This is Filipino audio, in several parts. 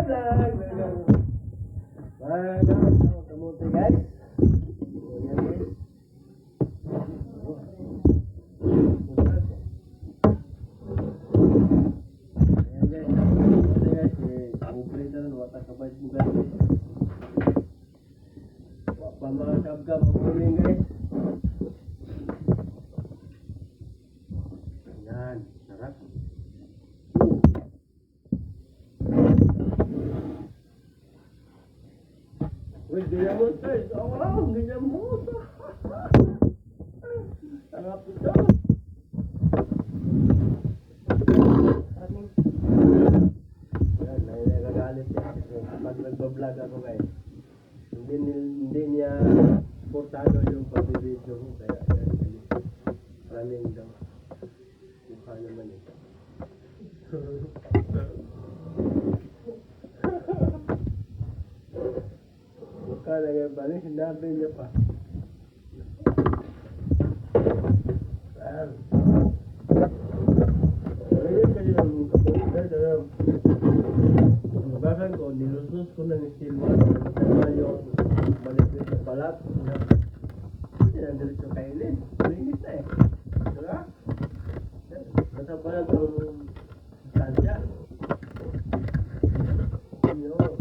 vlog! Mga kamuti guys. Ayan guys. Ayan guys. Kamuti guys. Wata kabait mo guys. Wapa mga kabgam. Kamuling guys. Ayan. Sarap. Uy, ganyan mo guys. Wow, ganyan mo. Sarap ito. Yan, nagagalit yan. Kapag nagbablog ako guys, hindi niya portado yung pag-video ko. Kaya yan, running daw. Mukha naman ito. Mukha na ngayon ba rin? Sinabi niya pa. Bagan ko, nilusus ko ng steel one. Kaya yung malipit na balat. Hindi na diretso kainin. Malinit na eh. Diba? Basta pala itong sustansya. Yun.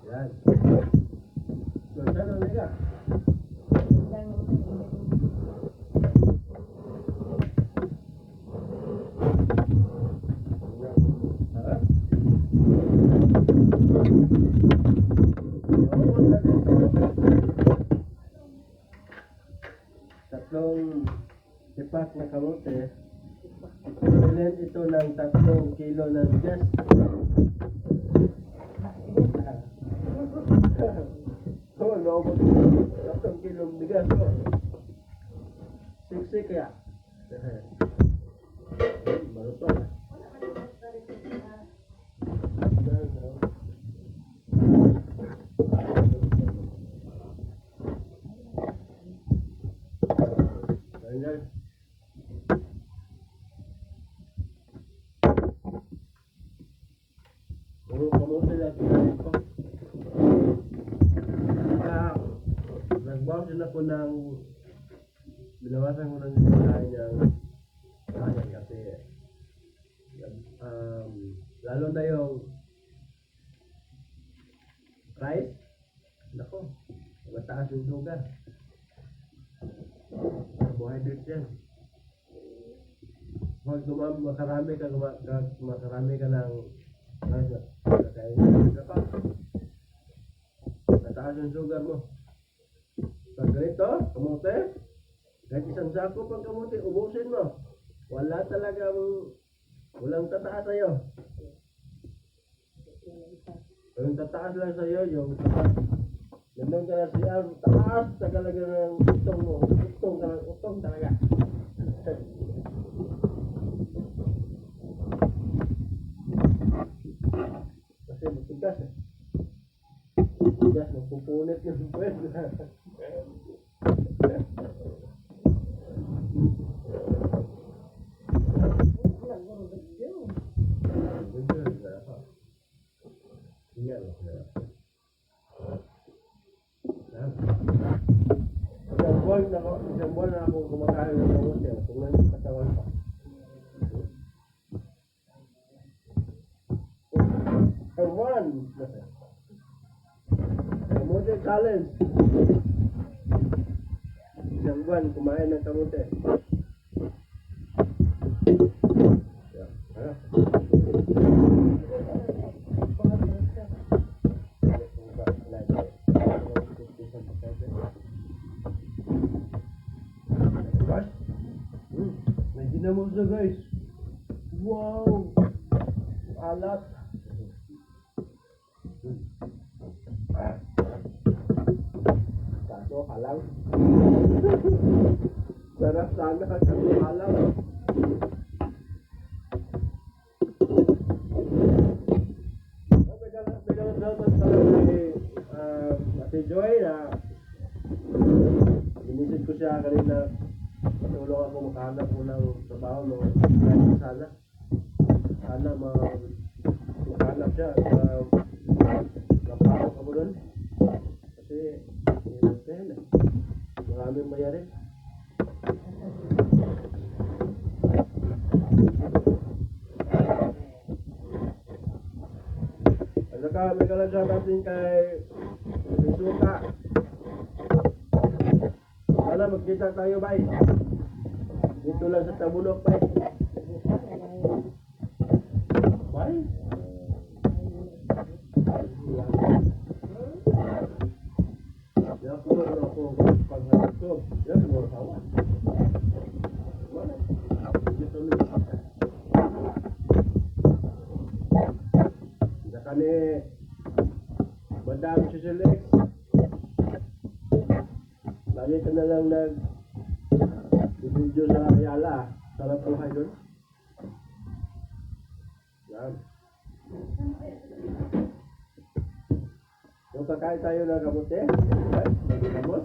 Yan. So, saan ang liga? Tatlong sipak na kamote. Equivalent ito ng 3 kilo ng gas. Oh, naubos 3 kilo ng bigas. Siksik kaya. Maluto na. Ayan. Puro kamote lang kinain ko. Kaya nagbawas din ako ng binawasan ko ng kinain ng kanin kasi lalo na yung rice. Nako, mataas yung sugar. Carbohydrate yan. Pag makarami ka ng rice na kainin ka pa. Mataas yung sugar mo. Pag ganito, kamote, kahit isang sako pag kamote, ubusin mo. Walang tataas sa'yo. Yung tataas lang sa'yo, yung taas. Nandun ka na siya, taas sa kalagyan ng utong mo. Utong talaga. Kasi matigas eh. Matigas, magpupunit yung puwet. Isang buwan na akong kumakain ng kamote. Tingnan yung katawan ko. Kawan! Kamote challenge. Isang buwan kumain ng kamote. Ginamos na guys. Wow! Alat. Kaso halang. Sarap sana kasi halang. Ate Joy na inisid ko siya kanina, patulong ako makahanap ko ng trabaho, no? Kahit sana makahanap siya at napasok ako doon. Kasi, maraming mayari. At saka may kalagyan natin kay Suka. Sana magkita tayo, bay. Dito lang sa Tabunok, bay. Bay? Yan ako paghatid ko. Yan, siguro kawan. Wala. Dito lang. Saka ni Madam Cecilix. Lagi ka na lang nag-video sa Ayala. Sarap buhay doon. Yan. So, kakain tayo ng kamote. Right? Gamot.